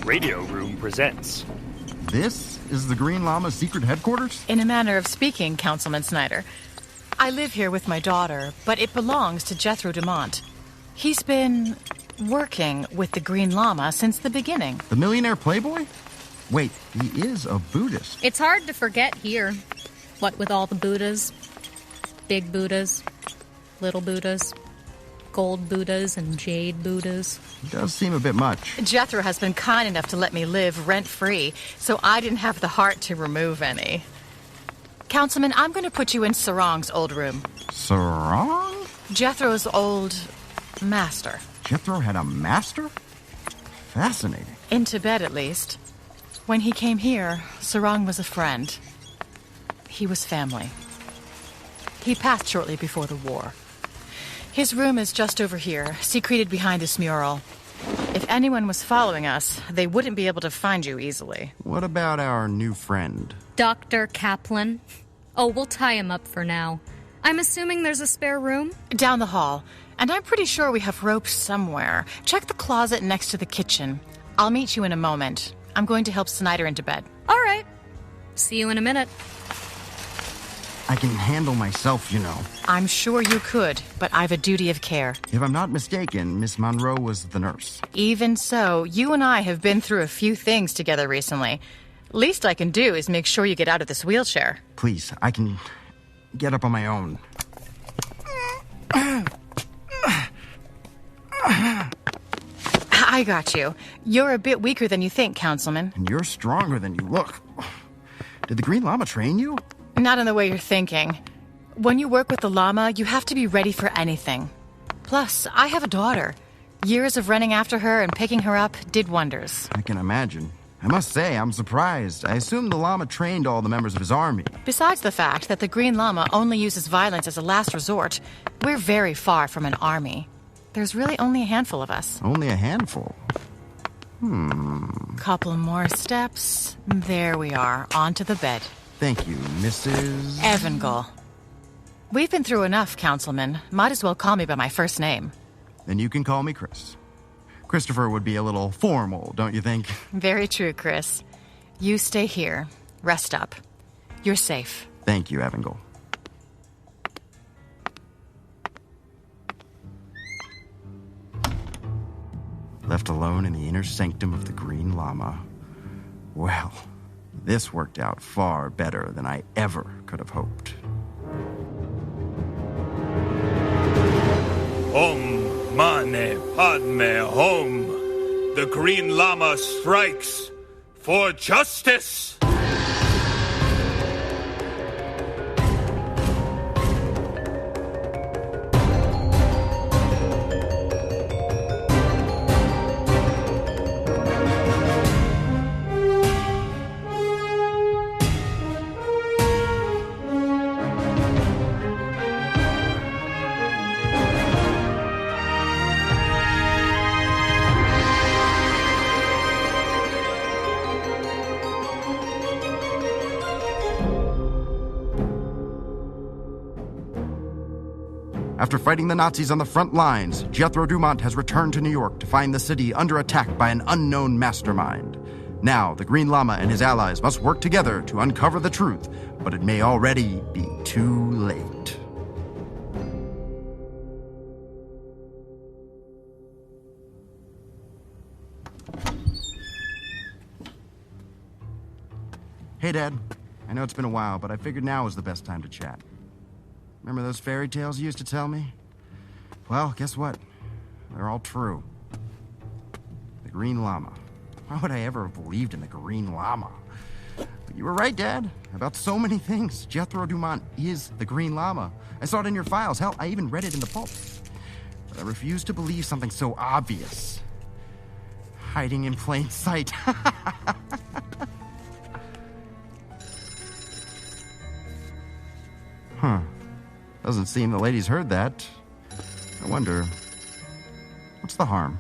Radio Room presents. This is the Green Lama's secret headquarters? In a manner of speaking, Councilman Snyder. I live here with my daughter, but it belongs to Jethro Dumont. He's been working with the Green Lama since the beginning. The millionaire playboy? Wait, he is a Buddhist. It's hard to forget here. What with all the Buddhas? Big Buddhas, little Buddhas, gold Buddhas, and jade Buddhas. It does seem a bit much. Jethro has been kind enough to let me live rent-free, so I didn't have the heart to remove any. Councilman, I'm going to put you in Sarong's old room. Sarong? Jethro's old master. Jethro had a master? Fascinating. In Tibet, at least. When he came here, Sarong was a friend. He was family. He passed shortly before the war. His room is just over here, secreted behind this mural. If anyone was following us, they wouldn't be able to find you easily. What about our new friend? Dr. Kaplan. Oh, we'll tie him up for now. I'm assuming there's a spare room? Down the hall. And I'm pretty sure we have ropes somewhere. Check the closet next to the kitchen. I'll meet you in a moment. I'm going to help Snyder into bed. All right. See you in a minute. I can handle myself, you know. I'm sure you could, but I've a duty of care. If I'm not mistaken, Miss Monroe was the nurse. Even so, you and I have been through a few things together recently. Least I can do is make sure you get out of this wheelchair. Please, I can get up on my own. I got you. You're a bit weaker than you think, Councilman. And you're stronger than you look. Did the Green Lama train you? Not in the way you're thinking. When you work with the Lama, you have to be ready for anything. Plus, I have a daughter. Years of running after her and picking her up did wonders. I can imagine. I must say, I'm surprised. I assumed the Lama trained all the members of his army. Besides the fact that the Green Lama only uses violence as a last resort, we're very far from an army. There's really only a handful of us. Only a handful? Couple more steps. There we are, onto the bed. Thank you, Mrs. Evangel. We've been through enough, Councilman. Might as well call me by my first name. Then you can call me Chris. Christopher would be a little formal, don't you think? Very true, Chris. You stay here. Rest up. You're safe. Thank you, Evangel. Left alone in the inner sanctum of the Green Lama. Well, this worked out far better than I ever could have hoped. Om Mane Padme Hum. The Green Lama strikes for justice. After fighting the Nazis on the front lines, Jethro Dumont has returned to New York to find the city under attack by an unknown mastermind. Now, the Green Lama and his allies must work together to uncover the truth, but it may already be too late. Hey, Dad. I know it's been a while, but I figured now was the best time to chat. Remember those fairy tales you used to tell me? Well, guess what? They're all true. The Green Lama. Why would I ever have believed in the Green Lama? But you were right, Dad, about so many things. Jethro Dumont is the Green Lama. I saw it in your files. Hell, I even read it in the pulp. But I refuse to believe something so obvious. Hiding in plain sight. Huh. Doesn't seem the ladies heard that. I wonder, what's the harm?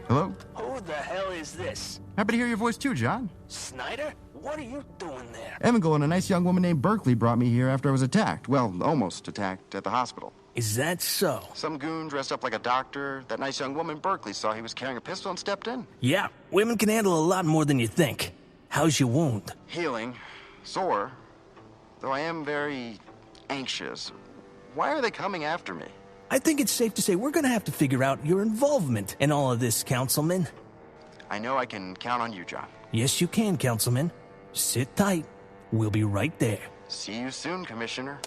Hello? Who the hell is this? Happy to hear your voice too, John. Snyder? What are you doing there? Evangel and a nice young woman named Berkeley brought me here after I was attacked. Well, almost attacked at the hospital. Is that so? Some goon dressed up like a doctor. That nice young woman Berkeley saw he was carrying a pistol and stepped in. Yeah, women can handle a lot more than you think. How's your wound? Healing. Sore. Though I am very anxious. Why are they coming after me? I think it's safe to say we're gonna have to figure out your involvement in all of this, Councilman. I know I can count on you, John. Yes, you can, Councilman. Sit tight. We'll be right there. See you soon, Commissioner.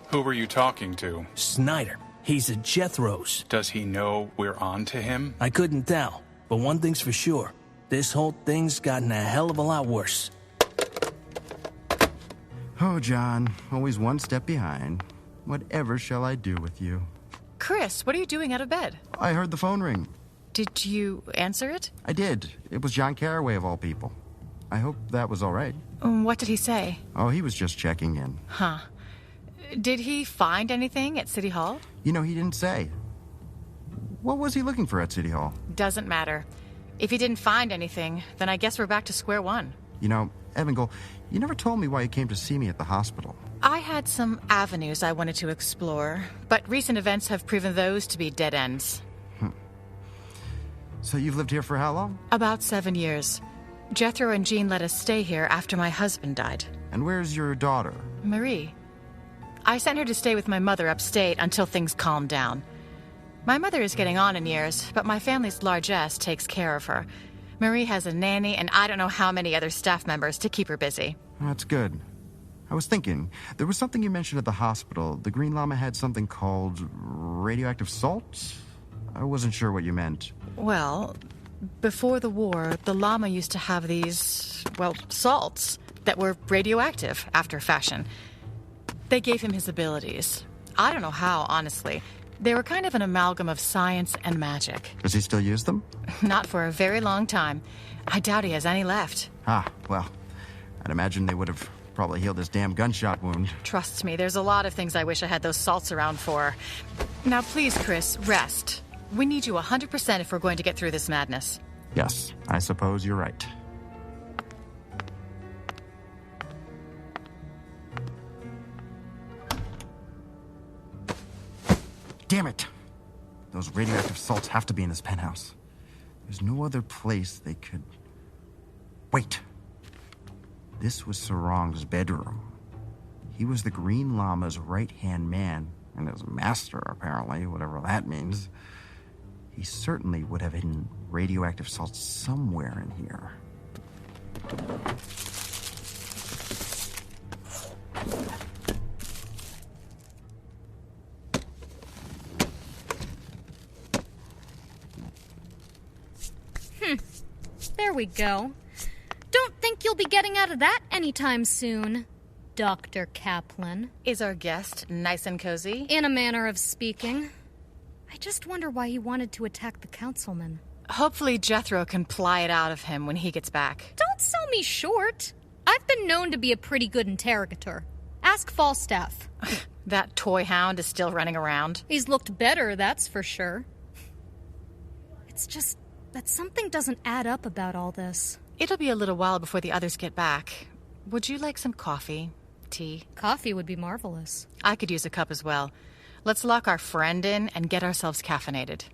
Who were you talking to? Snyder. He's at Jethro's. Does he know we're on to him? I couldn't tell, but one thing's for sure. This whole thing's gotten a hell of a lot worse. Oh, John, always one step behind. Whatever shall I do with you? Chris, what are you doing out of bed? I heard the phone ring. Did you answer it? I did. It was John Carraway of all people. I hope that was all right. What did he say? Oh, he was just checking in. Huh. Did he find anything at City Hall? You know, he didn't say. What was he looking for at City Hall? Doesn't matter. If he didn't find anything, then I guess we're back to square one. You know, Evangel, you never told me why you came to see me at the hospital. I had some avenues I wanted to explore, but recent events have proven those to be dead ends. So you've lived here for how long? About 7 years. Jethro and Jean let us stay here after my husband died. And where's your daughter? Marie. I sent her to stay with my mother upstate until things calmed down. My mother is getting on in years, but my family's largesse takes care of her. Marie has a nanny and I don't know how many other staff members to keep her busy. That's good. I was thinking, there was something you mentioned at the hospital. The Green Lama had something called radioactive salts? I wasn't sure what you meant. Well, before the war, the Lama used to have these, salts that were radioactive after fashion. They gave him his abilities. I don't know how, honestly. They were kind of an amalgam of science and magic. Does he still use them? Not for a very long time. I doubt he has any left. Well, I'd imagine they would have probably healed his damn gunshot wound. Trust me, there's a lot of things I wish I had those salts around for. Now please, Chris, rest. We need you 100% if we're going to get through this madness. Yes, I suppose you're right. Damn it! Those radioactive salts have to be in this penthouse. There's no other place they could... Wait. This was Sarong's bedroom. He was the Green Lama's right-hand man, and his master, apparently, whatever that means. He certainly would have hidden radioactive salts somewhere in here. There we go. Don't think you'll be getting out of that anytime soon, Dr. Kaplan. Is our guest nice and cozy? In a manner of speaking. I just wonder why he wanted to attack the councilman. Hopefully Jethro can ply it out of him when he gets back. Don't sell me short. I've been known to be a pretty good interrogator. Ask Falstaff. That toy hound is still running around. He's looked better, that's for sure. It's just that something doesn't add up about all this. It'll be a little while before the others get back. Would you like some coffee? Tea? Coffee would be marvelous. I could use a cup as well. Let's lock our friend in and get ourselves caffeinated.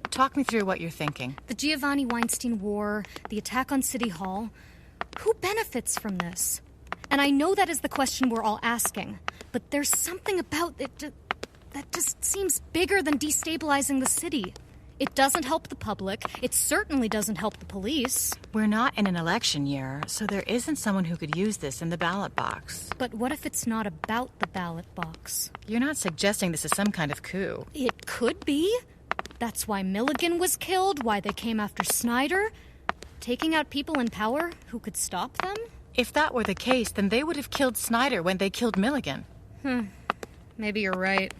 Talk me through what you're thinking. The Giovanni Weinstein War, the attack on City Hall. Who benefits from this? And I know that is the question we're all asking, but there's something about it that just seems bigger than destabilizing the city. It doesn't help the public. It certainly doesn't help the police. We're not in an election year, so there isn't someone who could use this in the ballot box. But what if it's not about the ballot box? You're not suggesting this is some kind of coup. It could be. That's why Milligan was killed, why they came after Snyder. Taking out people in power who could stop them? If that were the case, then they would have killed Snyder when they killed Milligan. Maybe you're right.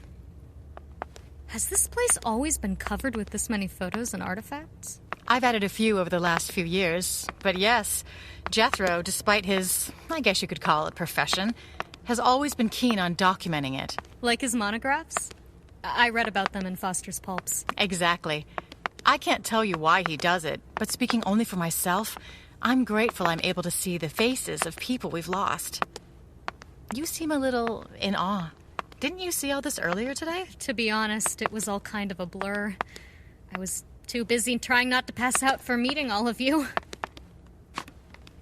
Has this place always been covered with this many photos and artifacts? I've added a few over the last few years. But yes, Jethro, despite his, I guess you could call it profession, has always been keen on documenting it. Like his monographs? I read about them in Foster's Pulps. Exactly. I can't tell you why he does it, but speaking only for myself, I'm grateful I'm able to see the faces of people we've lost. You seem a little in awe. Didn't you see all this earlier today? To be honest, it was all kind of a blur. I was too busy trying not to pass out for meeting all of you.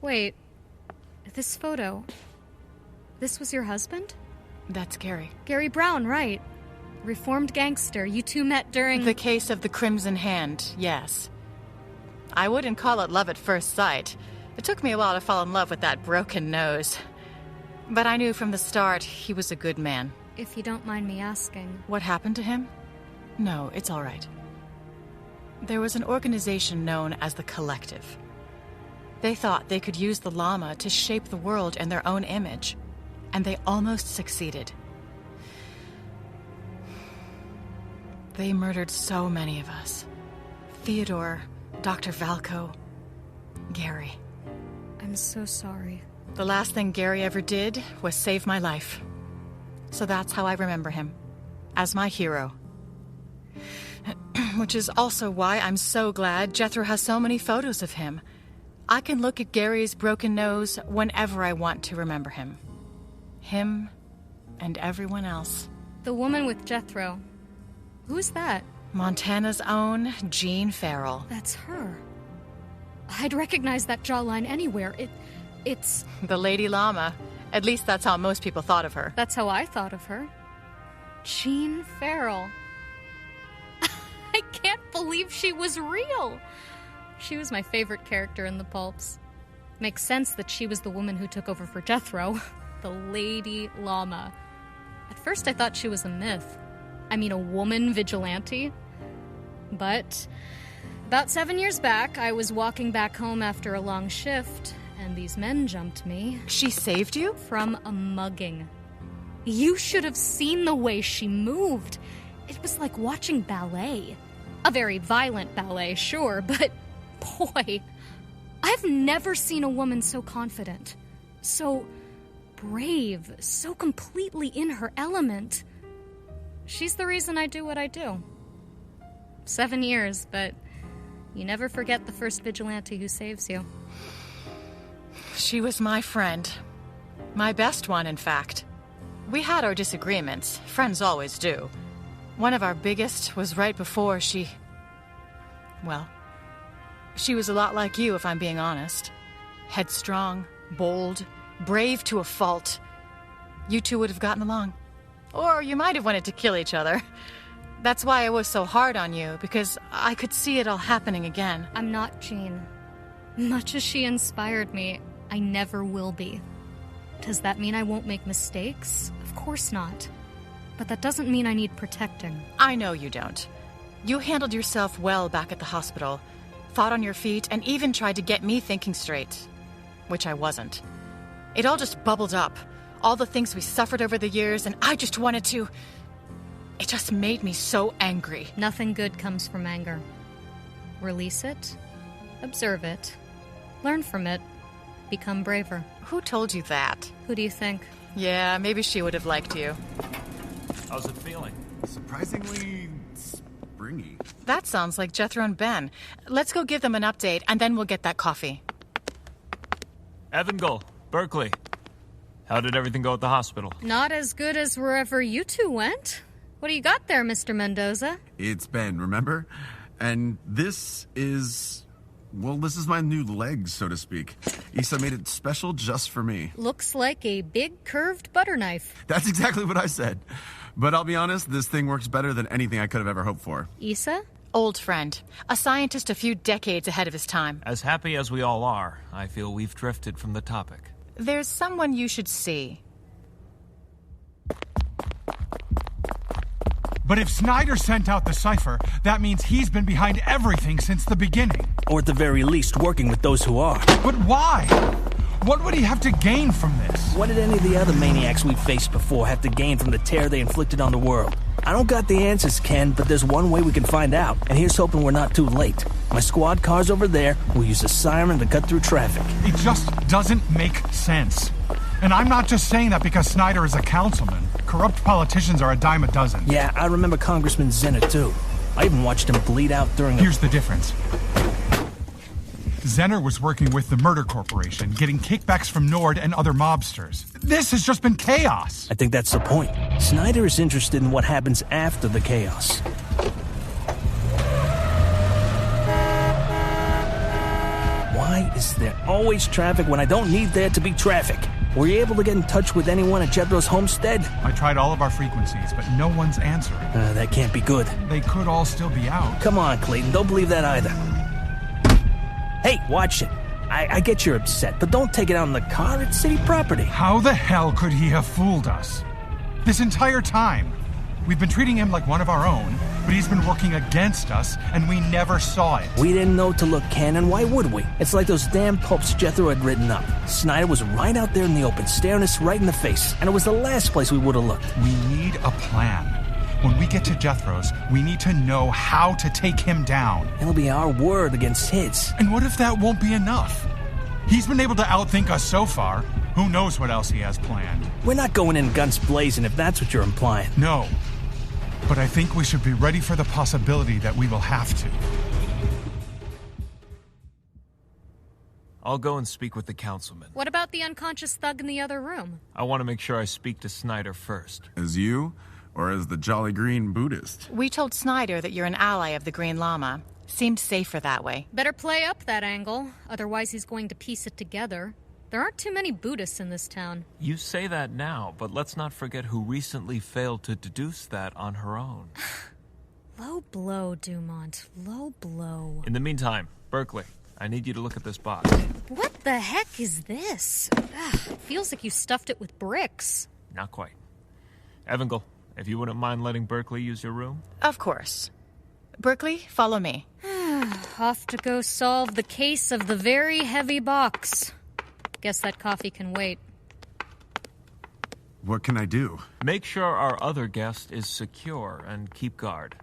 Wait, this photo... This was your husband? That's Gary. Gary Brown, right. Reformed gangster. You two met during... The case of the Crimson Hand, yes. I wouldn't call it love at first sight. It took me a while to fall in love with that broken nose. But I knew from the start he was a good man. If you don't mind me asking. What happened to him? No, it's all right. There was an organization known as the Collective. They thought they could use the Lama to shape the world in their own image. And they almost succeeded. They murdered so many of us. Theodore, Dr. Valco, Gary. I'm so sorry. The last thing Gary ever did was save my life. So that's how I remember him. As my hero. Which is also why I'm so glad Jethro has so many photos of him. I can look at Gary's broken nose whenever I want to remember him. Him and everyone else. The woman with Jethro. Who's that? Montana's own Jean Farrell. That's her. I'd recognize that jawline anywhere. It's... The Lady Lama. At least that's how most people thought of her. That's how I thought of her. Jean Farrell. I can't believe she was real. She was my favorite character in the pulps. Makes sense that she was the woman who took over for Jethro. The Lady Lama. At first I thought she was a myth. I mean, a woman vigilante. But about 7 years back, I was walking back home after a long shift, and these men jumped me. She saved you? From a mugging. You should have seen the way she moved. It was like watching ballet. A very violent ballet, sure, but boy, I've never seen a woman so confident, so brave, so completely in her element. She's the reason I do what I do. 7 years, but you never forget the first vigilante who saves you. She was my friend. My best one, in fact. We had our disagreements. Friends always do. One of our biggest was right before she... Well, she was a lot like you, if I'm being honest. Headstrong, bold, brave to a fault. You two would have gotten along. Or you might have wanted to kill each other. That's why I was so hard on you, because I could see it all happening again. I'm not Jean. Much as she inspired me, I never will be. Does that mean I won't make mistakes? Of course not. But that doesn't mean I need protecting. I know you don't. You handled yourself well back at the hospital, thought on your feet, and even tried to get me thinking straight. Which I wasn't. It all just bubbled up. All the things we suffered over the years, and I just wanted to... It just made me so angry. Nothing good comes from anger. Release it, observe it, learn from it, become braver. Who told you that? Who do you think? Yeah, maybe she would have liked you. How's it feeling? Surprisingly springy. That sounds like Jethro and Ben. Let's go give them an update, and then we'll get that coffee. Evangel, Berkeley. How did everything go at the hospital? Not as good as wherever you two went. What do you got there, Mr. Mendoza? It's Ben, remember? And this is... Well, this is my new leg, so to speak. Issa made it special just for me. Looks like a big curved butter knife. That's exactly what I said. But I'll be honest, this thing works better than anything I could have ever hoped for. Issa? Old friend. A scientist a few decades ahead of his time. As happy as we all are, I feel we've drifted from the topic. There's someone you should see. But if Snyder sent out the cipher, that means he's been behind everything since the beginning. Or at the very least, working with those who are. But why? What would he have to gain from this? What did any of the other maniacs we've faced before have to gain from the terror they inflicted on the world? I don't got the answers, Ken, but there's one way we can find out. And here's hoping we're not too late. My squad car's over there. We'll use a siren to cut through traffic. It just doesn't make sense. And I'm not just saying that because Snyder is a councilman. Corrupt politicians are a dime a dozen. Yeah, I remember Congressman Zinner, too. I even watched him bleed out during Here's the difference. Zenner was working with the Murder Corporation, getting kickbacks from Nord and other mobsters. This has just been chaos. I think that's the point. Snyder is interested in what happens after the chaos. Why is there always traffic when I don't need there to be traffic? Were you able to get in touch with anyone at Jethro's homestead? I tried all of our frequencies, but no one's answering. That can't be good. They could all still be out. Come on, Clayton, don't believe that either. Hey, watch it. I get you're upset, but don't take it out in the car. It's city property. How the hell could he have fooled us? This entire time, we've been treating him like one of our own, but he's been working against us, and we never saw it. We didn't know to look, Ken, and why would we? It's like those damn pulps Jethro had written up. Snyder was right out there in the open, staring us right in the face, and it was the last place we would have looked. We need a plan. When we get to Jethro's, we need to know how to take him down. It'll be our word against his. And what if that won't be enough? He's been able to outthink us so far. Who knows what else he has planned? We're not going in guns blazing, if that's what you're implying. No. But I think we should be ready for the possibility that we will have to. I'll go and speak with the councilman. What about the unconscious thug in the other room? I want to make sure I speak to Snyder first. As you, or as the Jolly Green Buddhist? We told Snyder that you're an ally of the Green Lama. Seemed safer that way. Better play up that angle, otherwise he's going to piece it together. There aren't too many Buddhists in this town. You say that now, but let's not forget who recently failed to deduce that on her own. Low blow, Dumont. Low blow. In the meantime, Berkeley, I need you to look at this box. What the heck is this? Ugh, feels like you stuffed it with bricks. Not quite. Evangel, if you wouldn't mind letting Berkeley use your room? Of course. Berkeley, follow me. Off to go solve the case of the very heavy box. Guess that coffee can wait. What can I do? Make sure our other guest is secure and keep guard.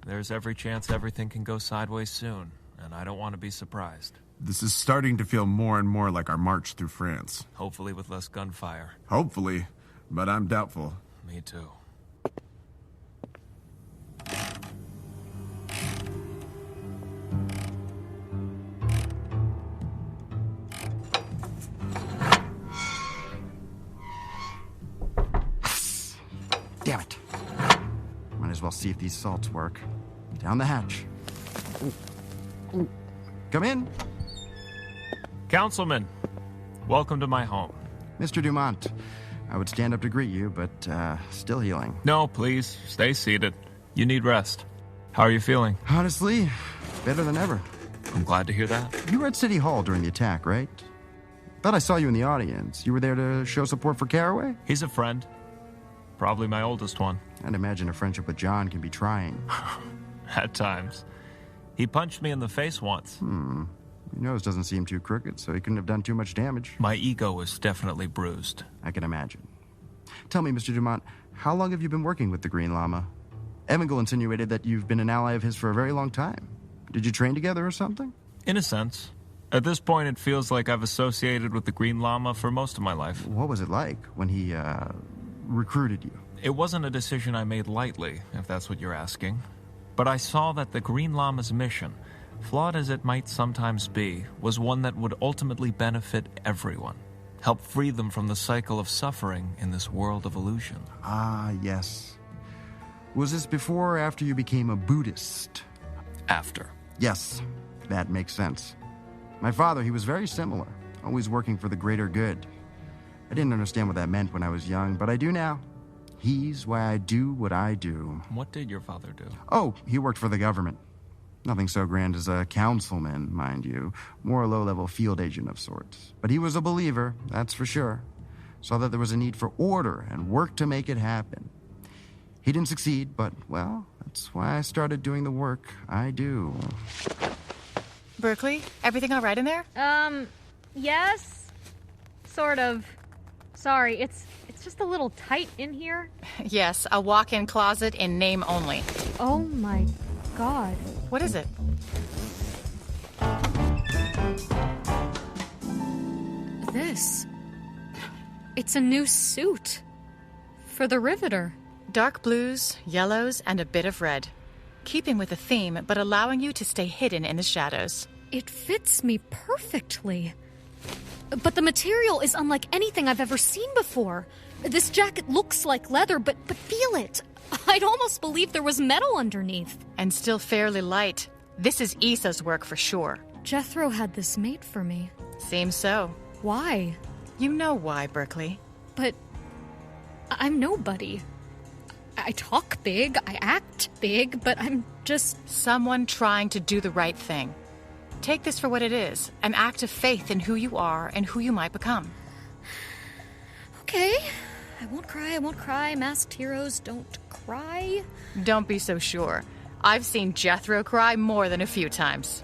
There's every chance everything can go sideways soon, and I don't want to be surprised. This is starting to feel more and more like our march through France. Hopefully with less gunfire. Hopefully, but I'm doubtful. Me too. Damn it. Might as well see if these salts work. Down the hatch. Ooh. Ooh. Come in. Councilman, welcome to my home. Mr. Dumont, I would stand up to greet you, but still healing. No, please, stay seated. You need rest. How are you feeling? Honestly, better than ever. I'm glad to hear that. You were at City Hall during the attack, right? Thought I saw you in the audience. You were there to show support for Caraway? He's a friend. Probably my oldest one. I'd imagine a friendship with John can be trying. At times. He punched me in the face once. Your nose doesn't seem too crooked, so he couldn't have done too much damage. My ego was definitely bruised. I can imagine. Tell me, Mr. Dumont, how long have you been working with the Green Lama? Evangel insinuated that you've been an ally of his for a very long time. Did you train together or something? In a sense. At this point, it feels like I've associated with the Green Lama for most of my life. What was it like when he, recruited you? It wasn't a decision I made lightly, if that's what you're asking. But I saw that the Green Lama's mission, flawed as it might sometimes be, was one that would ultimately benefit everyone. Help free them from the cycle of suffering in this world of illusion. Ah, yes. Was this before or after you became a Buddhist? After. Yes, that makes sense. My father, he was very similar, always working for the greater good. I didn't understand what that meant when I was young, but I do now. He's why I do what I do. What did your father do? Oh, he worked for the government. Nothing so grand as a councilman, mind you. More a low-level field agent of sorts. But he was a believer, that's for sure. Saw that there was a need for order and worked to make it happen. He didn't succeed, but, well, that's why I started doing the work I do. Berkeley, everything all right in there? Yes. Sort of. Sorry, it's just a little tight in here. Yes, a walk-in closet in name only. Oh my God. What is it? This. It's a new suit. For the Riveter. Dark blues, yellows, and a bit of red. Keeping with the theme, but allowing you to stay hidden in the shadows. It fits me perfectly. But the material is unlike anything I've ever seen before. This jacket looks like leather, but feel it. I'd almost believe there was metal underneath. And still fairly light. This is Issa's work for sure. Jethro had this made for me. Seems so. Why? You know why, Berkeley. But I'm nobody. I talk big, I act big, but I'm just... Someone trying to do the right thing. Take this for what it is, an act of faith in who you are and who you might become. Okay. I won't cry. Masked heroes don't cry. Don't be so sure. I've seen Jethro cry more than a few times.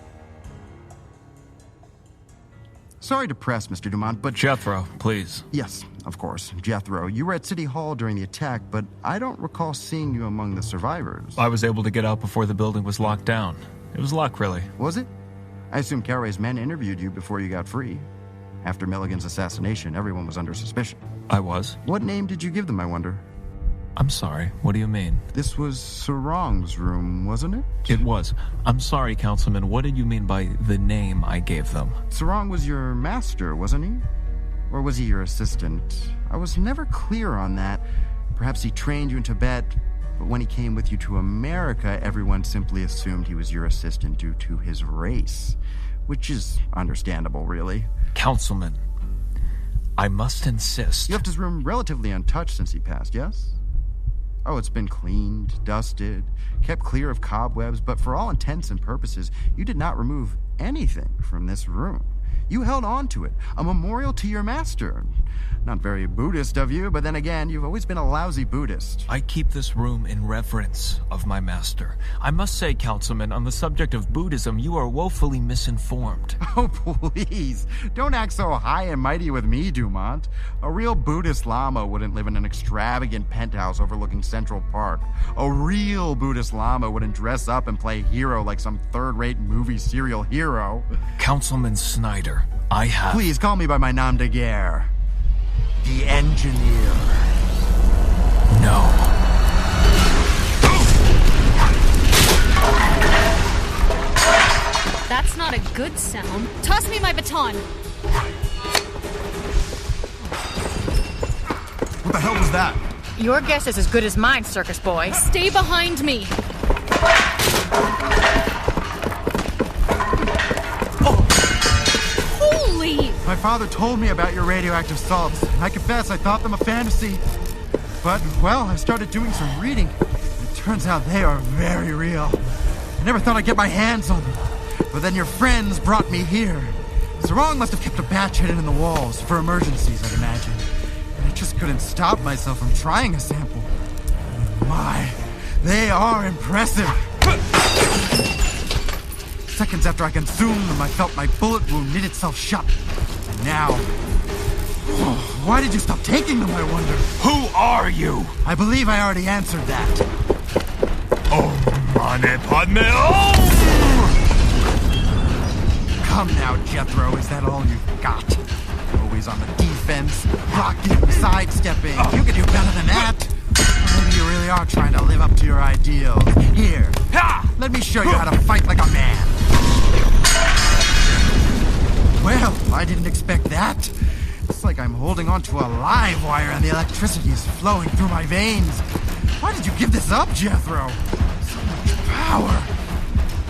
Sorry to press, Mr. Dumont, but... Jethro, please. Yes, of course. Jethro, you were at City Hall during the attack, but I don't recall seeing you among the survivors. I was able to get out before the building was locked down. It was luck, really. Was it? I assume Carraway's men interviewed you before you got free. After Milligan's assassination, everyone was under suspicion. I was. What name did you give them, I wonder? I'm sorry. What do you mean? This was Sarong's room, wasn't it? It was. I'm sorry, Councilman. What did you mean by the name I gave them? Sarong was your master, wasn't he? Or was he your assistant? I was never clear on that. Perhaps he trained you in Tibet, but when he came with you to America, everyone simply assumed he was your assistant due to his race. Which is understandable, really. Councilman, I must insist. You left his room relatively untouched since he passed, yes? Oh, it's been cleaned, dusted, kept clear of cobwebs, but for all intents and purposes, you did not remove anything from this room. You held on to it, a memorial to your master. Not very Buddhist of you, but then again, you've always been a lousy Buddhist. I keep this room in reverence of my master. I must say, Councilman, on the subject of Buddhism, you are woefully misinformed. Oh, please. Don't act so high and mighty with me, Dumont. A real Buddhist Lama wouldn't live in an extravagant penthouse overlooking Central Park. A real Buddhist Lama wouldn't dress up and play hero like some third-rate movie serial hero. Councilman Snyder, I have... Please call me by my nom de guerre. The Engineer. No. That's not a good sound. Toss me my baton. What the hell was that? Your guess is as good as mine, circus boy. Stay behind me. My father told me about your radioactive salts. I confess, I thought them a fantasy. But, well, I started doing some reading. It turns out they are very real. I never thought I'd get my hands on them. But then your friends brought me here. Sarong must have kept a batch hidden in the walls for emergencies, I'd imagine. And I just couldn't stop myself from trying a sample. My, they are impressive. Seconds after I consumed them, I felt my bullet wound knit itself shut. And now... Oh, why did you stop taking them, I wonder? Who are you? I believe I already answered that. Mane Padme Om! Come now, Jethro, is that all you've got? Always on the defense, blocking, sidestepping. You can do better than that. Or maybe you really are trying to live up to your ideals. Here, let me show you how to fight like a man. Well, I didn't expect that. It's like I'm holding onto a live wire and the electricity is flowing through my veins. Why did you give this up, Jethro? So much power.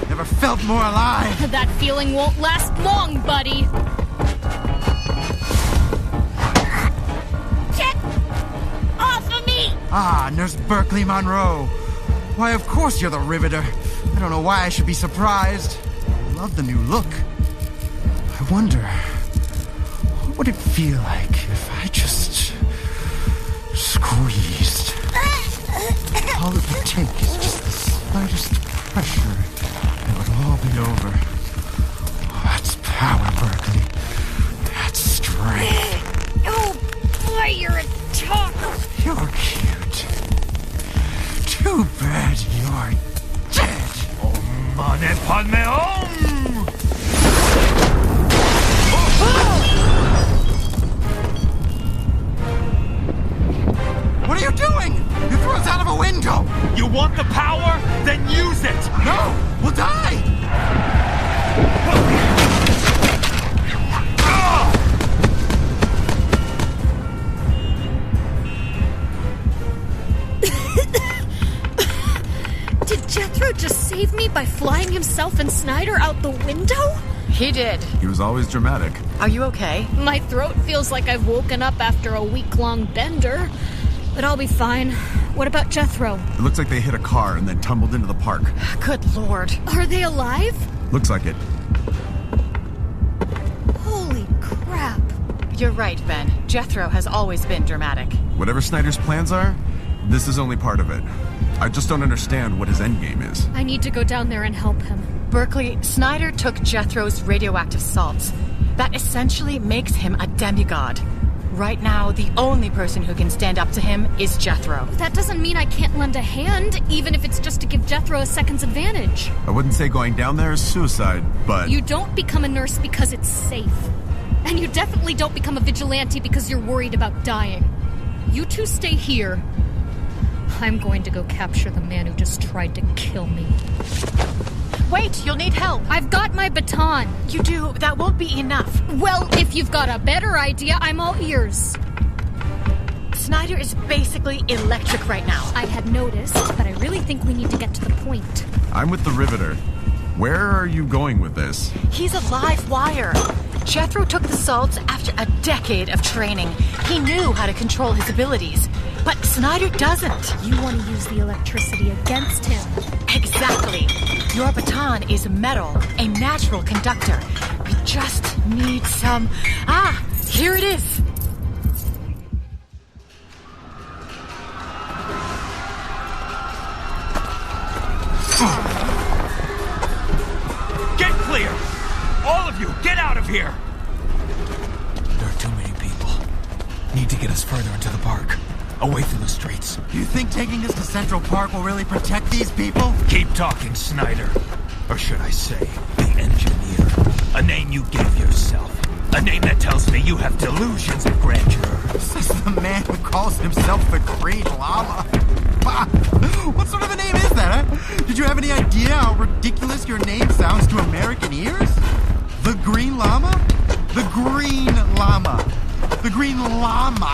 Never felt more alive. That feeling won't last long, buddy. Get off of me! Ah, Nurse Berkeley Monroe. Why, of course you're the Riveter. I don't know why I should be surprised. I love the new look. I wonder, what would it feel like if I just squeezed? All it would take is just the slightest pressure, and it would all be over. Oh, that's power, Berkeley. That's strength. Oh, boy, you're a talker. You're cute. Too bad you're dead. Mane Padme Om! What are you doing? You threw us out of a window! You want the power? Then use it! No! We'll die! Jethro just saved me by flying himself and Snyder out the window? He did. He was always dramatic. Are you okay? My throat feels like I've woken up after a week-long bender. But I'll be fine. What about Jethro? It looks like they hit a car and then tumbled into the park. Good Lord. Are they alive? Looks like it. Holy crap. You're right, Ben. Jethro has always been dramatic. Whatever Snyder's plans are, this is only part of it. I just don't understand what his endgame is. I need to go down there and help him. Berkeley, Snyder took Jethro's radioactive salts. That essentially makes him a demigod. Right now, the only person who can stand up to him is Jethro. That doesn't mean I can't lend a hand, even if it's just to give Jethro a second's advantage. I wouldn't say going down there is suicide, but... You don't become a nurse because it's safe. And you definitely don't become a vigilante because you're worried about dying. You two stay here. I'm going to go capture the man who just tried to kill me. Wait, you'll need help. I've got my baton. You do. That won't be enough. Well, if you've got a better idea, I'm all ears. Snyder is basically electric right now. I had noticed, but I really think we need to get to the point. I'm with the Riveter. Where are you going with this? He's a live wire. Jethro took the salts after a decade of training. He knew how to control his abilities. But Snyder doesn't. You want to use the electricity against him. Exactly. Your baton is metal, a natural conductor. We just need some... here it is. Get clear! All of you, get out of here! There are too many people. Need to get us further into the park. Away from the streets. You think taking us to Central Park will really protect these people? Keep talking, Snyder. Or should I say, the engineer. A name you gave yourself. A name that tells me you have delusions of grandeur. This is the man who calls himself the Green Lama. What sort of a name is that, huh? Did you have any idea how ridiculous your name sounds to American ears? The Green Lama? The Green Lama. The Green Lama.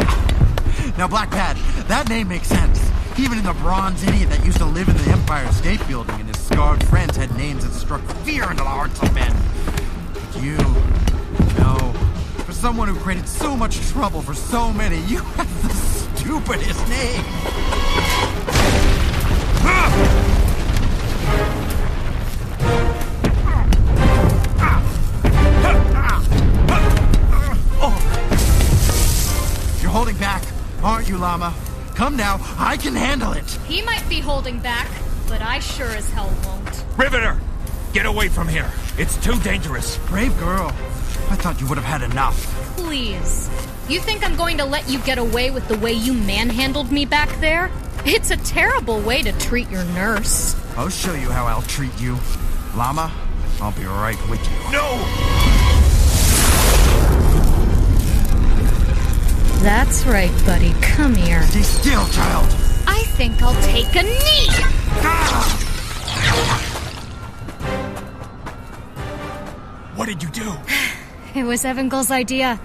Now, Black Pad, that name makes sense. Even in the bronze idiot that used to live in the Empire State Building and his scarred friends had names that struck fear into the hearts of men. But you, no. For someone who created so much trouble for so many, you have the stupidest name. You're holding back, aren't you, Llama? Come now, I can handle it. He might be holding back, but I sure as hell won't. Riveter! Get away from here. It's too dangerous. Brave girl. I thought you would have had enough. Please. You think I'm going to let you get away with the way you manhandled me back there? It's a terrible way to treat your nurse. I'll show you how I'll treat you. Llama, I'll be right with you. No! That's right, buddy. Come here. Stay still, child. I think I'll take a knee. What did you do? It was Evangel's idea.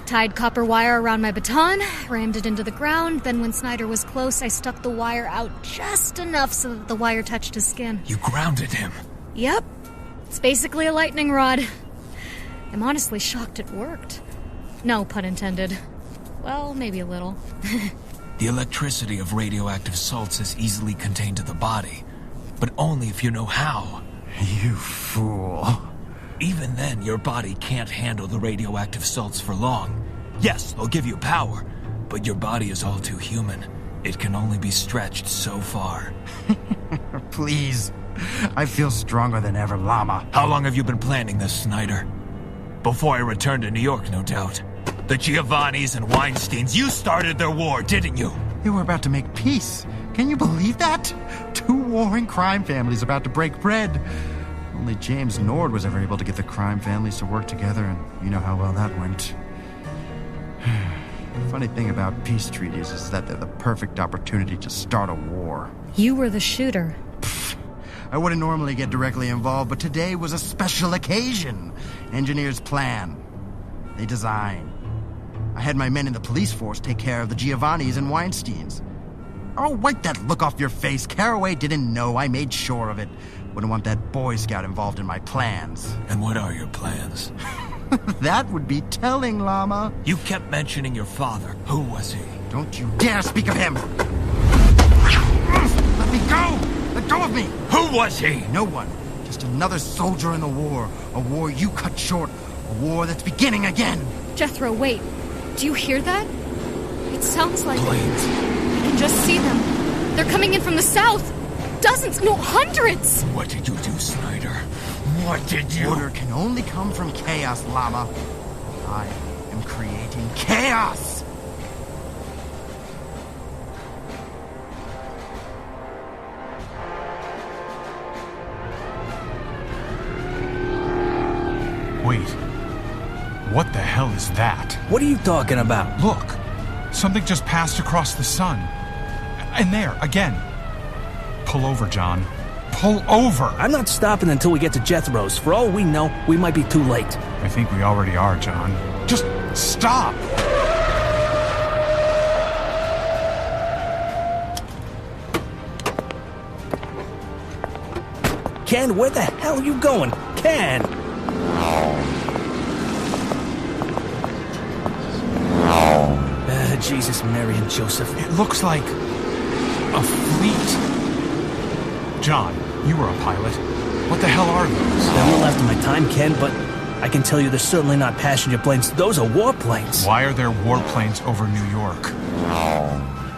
Tied copper wire around my baton, rammed it into the ground, then when Snyder was close, I stuck the wire out just enough so that the wire touched his skin. You grounded him. Yep. It's basically a lightning rod. I'm honestly shocked it worked. No pun intended. Well, maybe a little. The electricity of radioactive salts is easily contained to the body, but only if you know how. You fool. Even then, your body can't handle the radioactive salts for long. Yes, they'll give you power, but your body is all too human. It can only be stretched so far. Please. I feel stronger than ever, Llama. How long have you been planning this, Snyder? Before I returned to New York, no doubt. The Giovannis and Weinsteins, you started their war, didn't you? They were about to make peace. Can you believe that? Two warring crime families about to break bread. Only James Nord was ever able to get the crime families to work together, and you know how well that went. The funny thing about peace treaties is that they're the perfect opportunity to start a war. You were the shooter. I wouldn't normally get directly involved, but today was a special occasion. Engineers plan. They design. I had my men in the police force take care of the Giovannis and Weinsteins. Oh, wipe that look off your face. Caraway didn't know. I made sure of it. Wouldn't want that Boy Scout involved in my plans. And what are your plans? That would be telling, Lama. You kept mentioning your father. Who was he? Don't you dare speak of him! Let me go! Let go of me! Who was he? No one. Just another soldier in the war. A war you cut short. A war that's beginning again. Jethro, wait. Do you hear that? It sounds like... Planes. I can just see them. They're coming in from the south. Dozens, no, hundreds! What did you do, Snyder? What did you... Order can only come from chaos, Lama. I am creating chaos! Wait. What the hell is that? What are you talking about? Look. Something just passed across the sun. And there, again. Pull over, John. Pull over! I'm not stopping until we get to Jethro's. For all we know, we might be too late. I think we already are, John. Just stop! Ken, where the hell are you going? Ken! Jesus, Mary and Joseph. It looks like a fleet. John, you were a pilot. What the hell are those? They're a little after my time, Ken, but I can tell you they're certainly not passenger planes. Those are warplanes. Why are there warplanes over New York?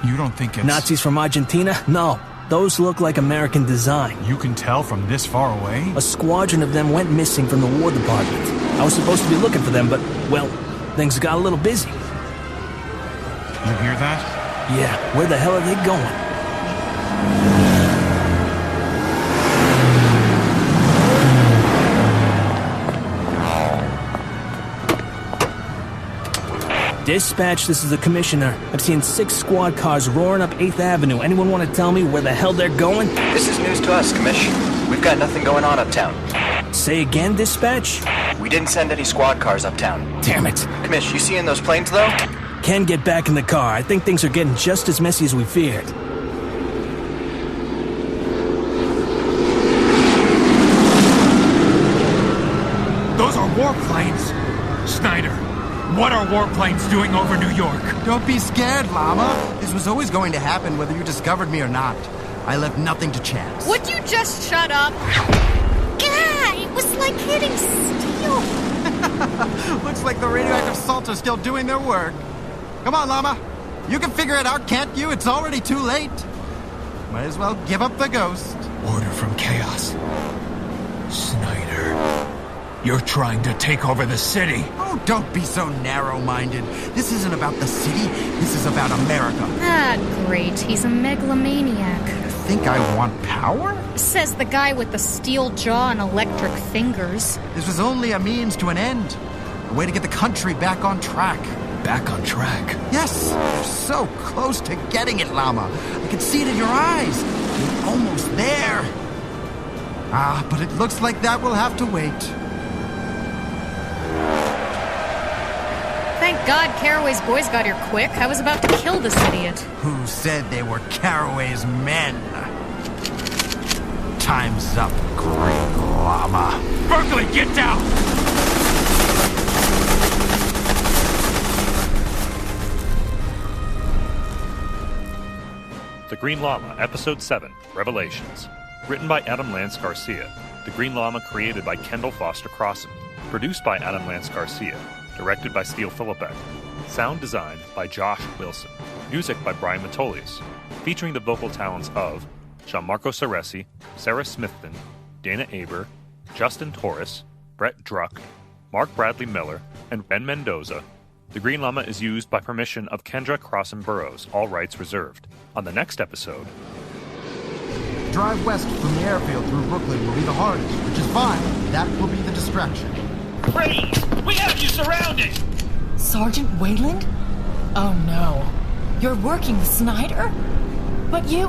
You don't think it's... Nazis from Argentina? No. Those look like American design. You can tell from this far away? A squadron of them went missing from the War Department. I was supposed to be looking for them, but, well, things got a little busy. You hear that? Yeah, where the hell are they going? Dispatch, this is the commissioner. I've seen 6 squad cars roaring up 8th Avenue. Anyone want to tell me where the hell they're going? This is news to us, Commish. We've got nothing going on uptown. Say again, dispatch? We didn't send any squad cars uptown. Damn it. Commish, you seeing those planes, though? Ken, get back in the car. I think things are getting just as messy as we feared. Those are warplanes! Snyder, what are warplanes doing over New York? Don't be scared, Lama. This was always going to happen whether you discovered me or not. I left nothing to chance. Would you just shut up? God, it was like hitting steel. Looks like the radioactive salts are still doing their work. Come on, Lama. You can figure it out, can't you? It's already too late. Might as well give up the ghost. Order from chaos. Snyder, you're trying to take over the city. Oh, don't be so narrow-minded. This isn't about the city. This is about America. Ah, great. He's a megalomaniac. You think I want power? Says the guy with the steel jaw and electric fingers. This was only a means to an end. A way to get the country back on track. Back on track. Yes, you're so close to getting it, Lama. I can see it in your eyes. You're almost there. Ah, but it looks like that will have to wait. Thank God Caraway's boys got here quick. I was about to kill this idiot. Who said they were Caraway's men? Time's up, Green Lama. Berkeley, get down! The Green Lama, Episode 7, Revelations. Written by Adam Lance Garcia. The Green Lama created by Kendall Foster Crossan. Produced by Adam Lance Garcia. Directed by Steele Philippek. Sound designed by Josh Wilson. Music by Brian Matolius. Featuring the vocal talents of Gianmarco Ceresi, Sarah Smithton, Dana Aber, Justin Torres, Brett Druck, Mark Bradley Miller, and Ben Mendoza. The Green Lama is used by permission of Kendra Crossan Burrows, all rights reserved. On the next episode... Drive west from the airfield through Brooklyn will be the hardest, which is fine. That will be the distraction. Freeze! We have you surrounded! Sergeant Wayland? Oh no. You're working with Snyder? But you're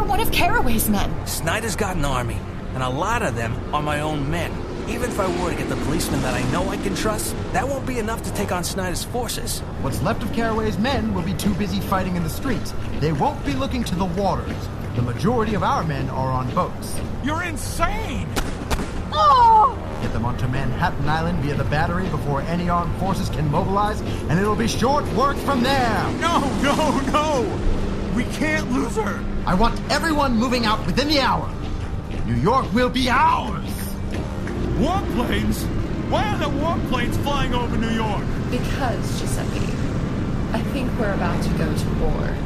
one of Caraway's men. Snyder's got an army, and a lot of them are my own men. Even if I were to get the policemen that I know I can trust, that won't be enough to take on Snyder's forces. What's left of Caraway's men will be too busy fighting in the streets. They won't be looking to the waters. The majority of our men are on boats. You're insane! Get them onto Manhattan Island via the battery before any armed forces can mobilize, and it'll be short work from there! No! We can't lose her! I want everyone moving out within the hour. New York will be ours! Warplanes? Why are there warplanes flying over New York? Because, Giuseppe, I think we're about to go to war.